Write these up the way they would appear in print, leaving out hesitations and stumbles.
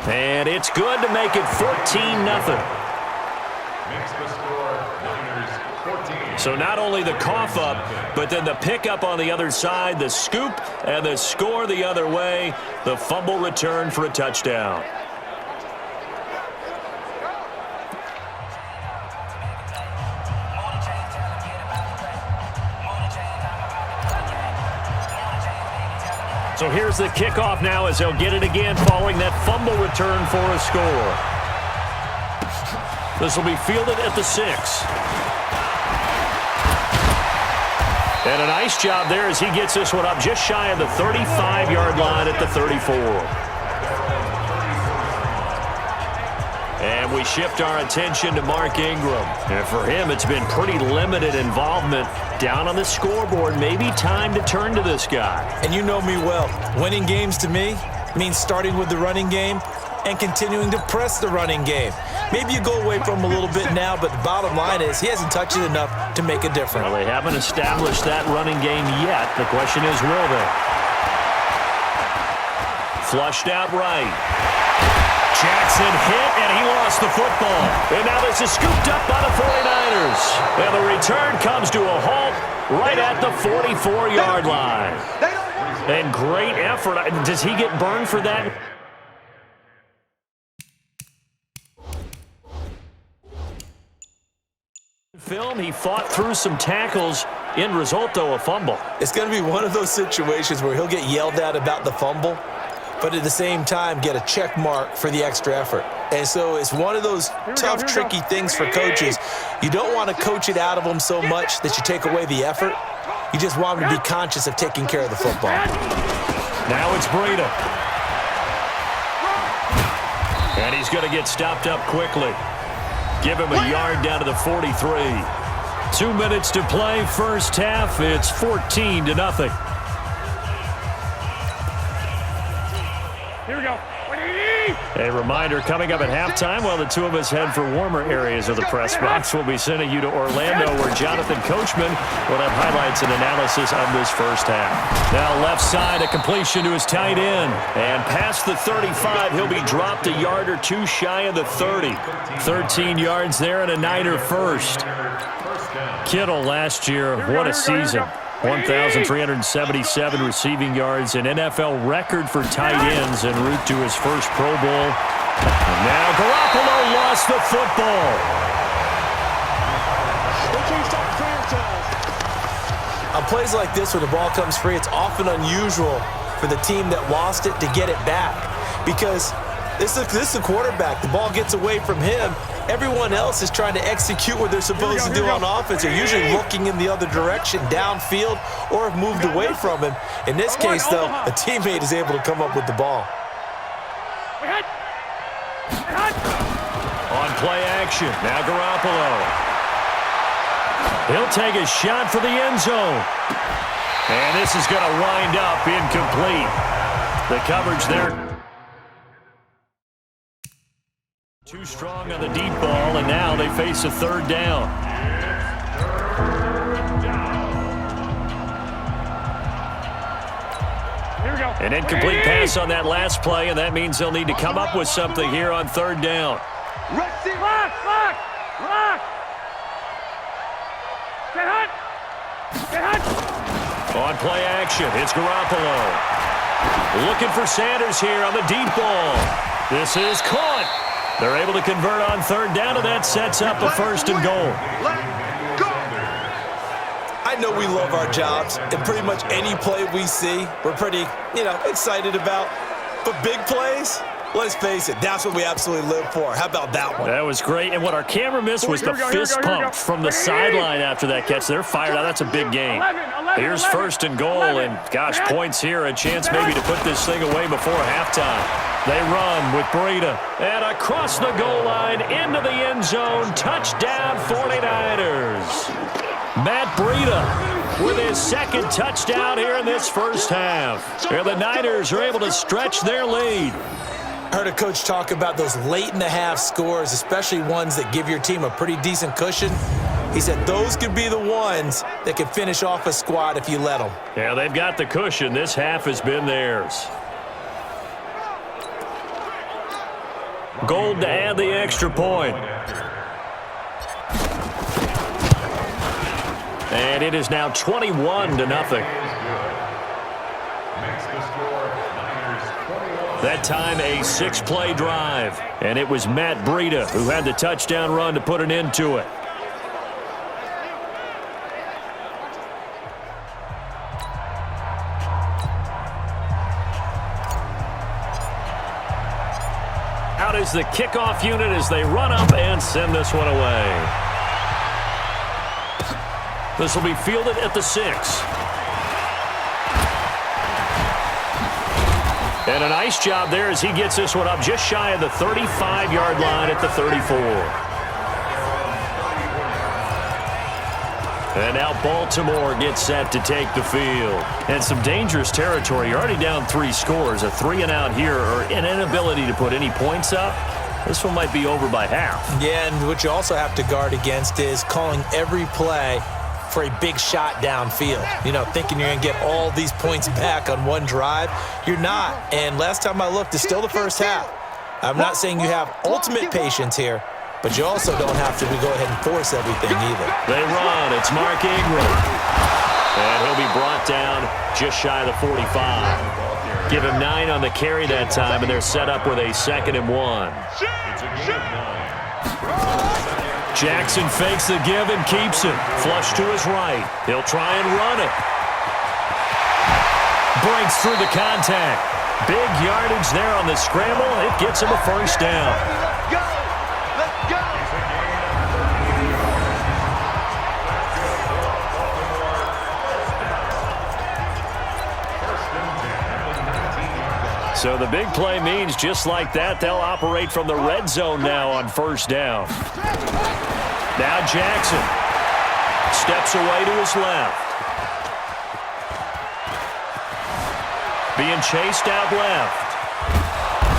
And it's good to make it 14-0. So not only the cough up, but then the pickup on the other side, the scoop, and the score the other way. The fumble return for a touchdown. So here's the kickoff now as they'll get it again following that fumble return for a score. This will be fielded at the 6. And a nice job there as he gets this one up just shy of the 35-yard line at the 34. And we shift our attention to Mark Ingram. And for him, it's been pretty limited involvement down on the scoreboard. Maybe time to turn to this guy. And you know me well. Winning games to me means starting with the running game and continuing to press the running game. Maybe you go away from him a little bit now, but the bottom line is he hasn't touched it enough to make a difference. Well, they haven't established that running game yet. The question is, will they? Flushed out right. Jackson hit, and he lost the football. And now this is scooped up by the 49ers. And the return comes to a halt right at the 44-yard line. And great effort. Does he get burned for that? Film, he fought through some tackles. End result, though, a fumble. It's going to be one of those situations where he'll get yelled at about the fumble, but at the same time get a check mark for the extra effort. And so it's one of those tough, tricky things for coaches. You don't want to coach it out of them so much that you take away the effort. You just want them to be conscious of taking care of the football. Now it's Breida. And he's going to get stopped up quickly. Give him a yard down to the 43. 2 minutes to play, first half. It's 14-0. Here we go. A reminder, coming up at halftime, while the two of us head for warmer areas of the press box, we'll be sending you to Orlando, where Jonathan Coachman will have highlights and analysis on this first half. Now left side, a completion to his tight end. And past the 35, he'll be dropped a yard or two shy of the 30. 13 yards there and a Niner first. Kittle last year, what a season. 1,377 receiving yards, an NFL record for tight ends en route to his first Pro Bowl. And now Garoppolo lost the football. On plays like this where the ball comes free, it's often unusual for the team that lost it to get it back, because this is a quarterback. The ball gets away from him. Everyone else is trying to execute what they're supposed to do on offense. They're usually looking in the other direction, downfield, or have moved away from him. In this case, though, a teammate is able to come up with the ball. On play action, now Garoppolo. He'll take a shot for the end zone. And this is going to wind up incomplete. The coverage there. Too strong on the deep ball, and now they face a third down. Here we go. An incomplete pass on that last play, and that means they'll need to come up with something here on third down. Lock. Get hot. On play action, it's Garoppolo. Looking for Sanders here on the deep ball. This is caught. They're able to convert on third down, and that sets up a first and goal. I know we love our jobs, and pretty much any play we see, we're pretty, excited about. But big plays, let's face it, that's what we absolutely live for. How about that one? That was great, and what our camera missed was the fist pump from the sideline after that catch. They're fired out. That's a big game. Here's first and goal, and gosh, points here, a chance maybe to put this thing away before halftime. They run with Breida, and across the goal line into the end zone. Touchdown 49ers. Matt Breida with his second touchdown here in this first half. And the Niners are able to stretch their lead. Heard a coach talk about those late-in-the-half scores, especially ones that give your team a pretty decent cushion. He said those could be the ones that can finish off a squad if you let them. Yeah, they've got the cushion. This half has been theirs. Gold to add the extra point. And it is now 21-0. That time a 6-play drive. And it was Matt Breida who had the touchdown run to put an end to it. Out is the kickoff unit as they run up and send this one away. This will be fielded at the 6. And a nice job there as he gets this one up just shy of the 35-yard line at the 34. And now Baltimore gets set to take the field. And some dangerous territory. You're already down 3 scores. A 3-and-out here or an inability to put any points up. This one might be over by half. Yeah, and what you also have to guard against is calling every play for a big shot downfield. You know, thinking you're going to get all these points back on one drive. You're not. And last time I looked, it's still the first half. I'm not saying you have ultimate patience here, but you also don't have to go ahead and force everything either. They run. It's Mark Ingram. And he'll be brought down just shy of the 45. Give him 9 on the carry that time, and they're set up with a 2nd and 1. Jackson fakes the give and keeps it. Flush to his right. He'll try and run it. Breaks through the contact. Big yardage there on the scramble. It gets him a first down. Let's go! So the big play means just like that, they'll operate from the red zone now on first down. Now Jackson steps away to his left. Being chased out left.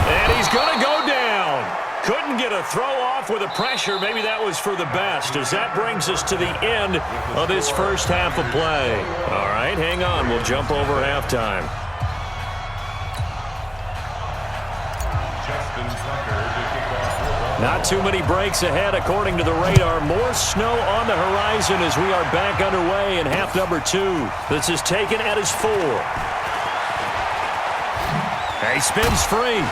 And he's going to go down. Couldn't get a throw off with the pressure. Maybe that was for the best, as that brings us to the end of this first half of play. All right, hang on. We'll jump over halftime. Not too many breaks ahead according to the radar. More snow on the horizon as we are back underway in half number 2. This is taken at his 4. He spins free.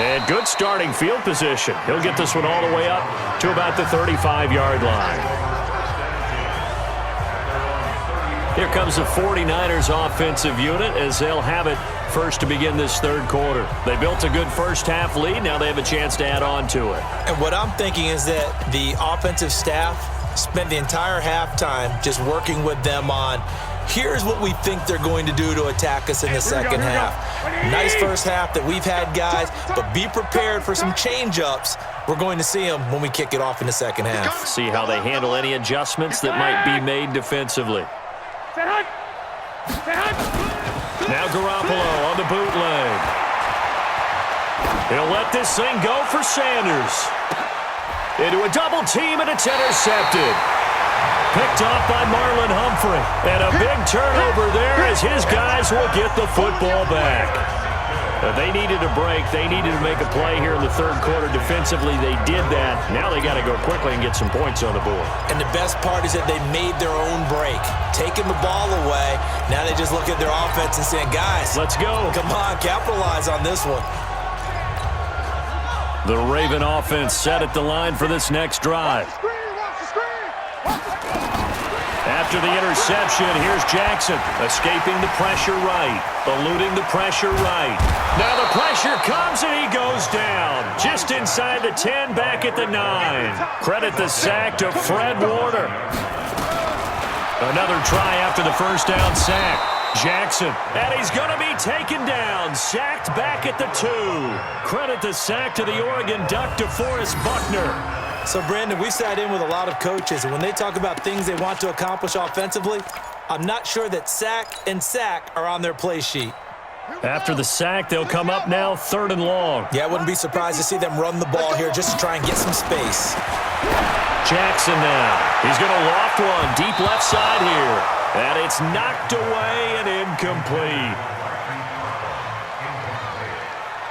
And good starting field position. He'll get this one all the way up to about the 35-yard line. Here comes the 49ers offensive unit as they'll have it first to begin this third quarter. They built a good first half lead. Now they have a chance to add on to it. And what I'm thinking is that the offensive staff spent the entire halftime just working with them on, here's what we think they're going to do to attack us in the second half. Nice first half that we've had, guys, but be prepared for some change-ups. We're going to see them when we kick it off in the second half. See how they handle any adjustments that might be made defensively. Now Garoppolo on the bootleg. He'll let this thing go for Sanders. Into a double team, and it's intercepted. Picked off by Marlon Humphrey. And a big turnover there as his guys will get the football back. They needed a break. They needed to make a play here in the third quarter. Defensively, they did that. Now they got to go quickly and get some points on the board. And the best part is that they made their own break. Taking the ball away. Now they just look at their offense and saying, guys, let's go. Come on, capitalize on this one. The Raven offense set at the line for this next drive. After the interception, here's Jackson, escaping the pressure right, eluding the pressure right. Now the pressure comes and he goes down, just inside the 10, back at the 9. Credit the sack to Fred Warner. Another try after the first down sack. Jackson, and he's going to be taken down, sacked back at the 2. Credit the sack to the Oregon Duck, DeForest Buckner. So, Brandon, we sat in with a lot of coaches, and when they talk about things they want to accomplish offensively, I'm not sure that sack and sack are on their play sheet. After the sack, they'll come up now 3rd and long. Yeah, I wouldn't be surprised to see them run the ball here just to try and get some space. Jackson now. He's going to loft one deep left side here. And it's knocked away and incomplete.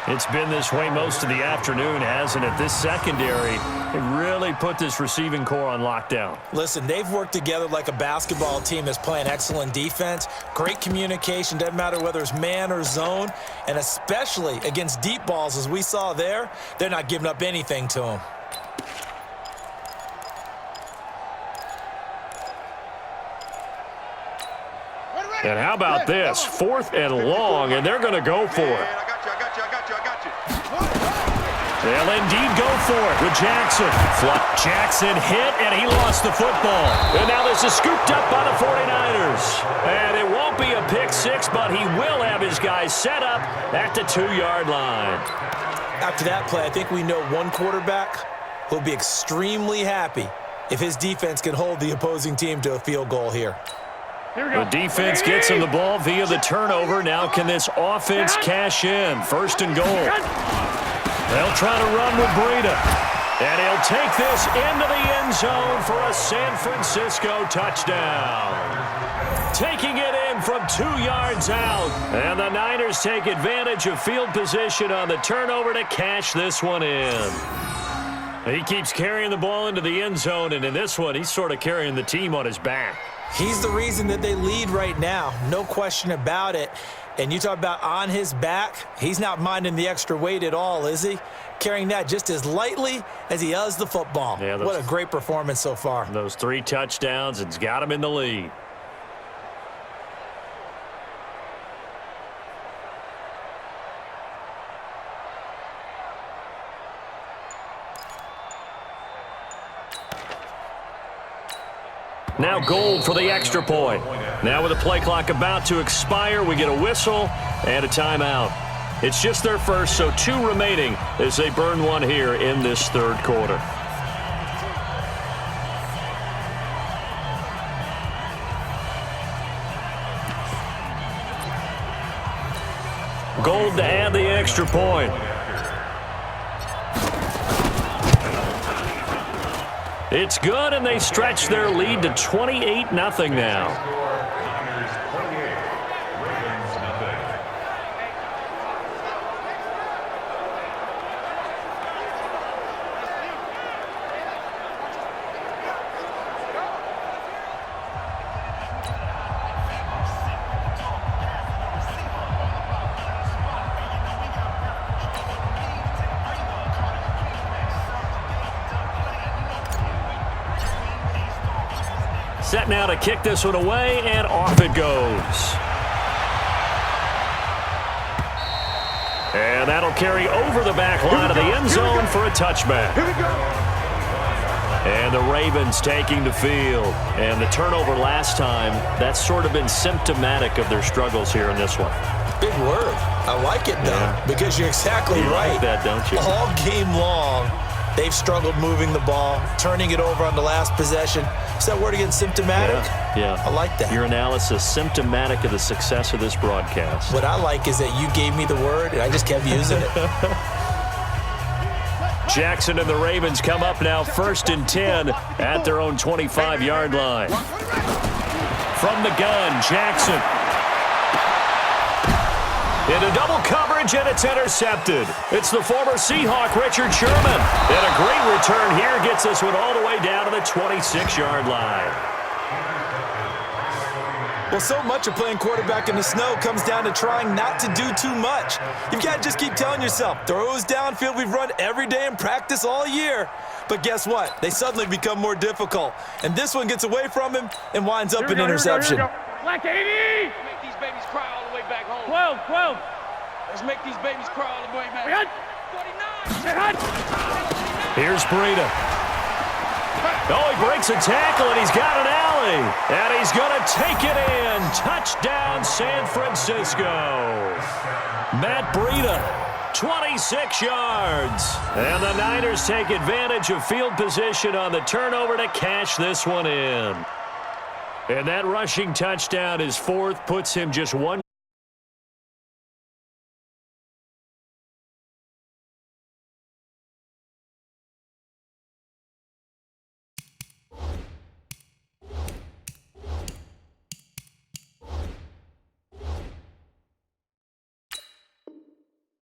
It's been this way most of the afternoon, hasn't it? This secondary, it really put this receiving core on lockdown. Listen, they've worked together like a basketball team that's playing excellent defense. Great communication, doesn't matter whether it's man or zone, and especially against deep balls, as we saw there, they're not giving up anything to them. And how about this? 4th and long, and they're going to go for it. They'll indeed go for it with Jackson. Jackson hit, and he lost the football. And now this is scooped up by the 49ers. And it won't be a pick six, but he will have his guys set up at the 2-yard line. After that play, I think we know one quarterback who'll be extremely happy if his defense can hold the opposing team to a field goal here. The defense gets him the ball via the turnover. Now can this offense cash in? 1st and goal. They'll try to run with Breida. And he'll take this into the end zone for a San Francisco touchdown. Taking it in from 2 yards out. And the Niners take advantage of field position on the turnover to cash this one in. He keeps carrying the ball into the end zone, and in this one, he's sort of carrying the team on his back. He's the reason that they lead right now, no question about it. And you talk about on his back, he's not minding the extra weight at all, is he? Carrying that just as lightly as he does the football. Yeah, what a great performance so far. Those 3 touchdowns, it's got him in the lead. Now Gold for the extra point. Now with the play clock about to expire, we get a whistle and a timeout. It's just their first, so 2 remaining as they burn one here in this 3rd quarter. Gold to add the extra point. It's good, and they stretch their lead to 28-0 now. Set now to kick this one away, and off it goes. And that'll carry over the back line of the end zone for a touchback. And the Ravens taking the field. And the turnover last time, that's sort of been symptomatic of their struggles here in this one. Big word. I like it, though, because you're exactly right. Like that, don't you? All game long, they've struggled moving the ball, turning it over on the last possession. Is that word again, symptomatic? Yeah. I like that. Your analysis, symptomatic of the success of this broadcast. What I like is that you gave me the word, and I just kept using it. Jackson and the Ravens come up now 1st and 10 at their own 25-yard line. From the gun, Jackson. Into double coverage, and it's intercepted. It's the former Seahawk, Richard Sherman. And a great return here gets this one all the way down to the 26-yard line. Well, so much of playing quarterback in the snow comes down to trying not to do too much. You've got to just keep telling yourself, throws downfield we've run every day in practice all year. But guess what? They suddenly become more difficult. And this one gets away from him and winds up an interception. Black 80! Make these babies cry all the way back home. 12. Let's make these babies cry all the way back. 49. Here's Breida. Oh, he breaks a tackle, and he's got an alley. And he's going to take it in. Touchdown, San Francisco. Matt Breida, 26 yards. And the Niners take advantage of field position on the turnover to cash this one in. And that rushing touchdown is 4th, puts him just 1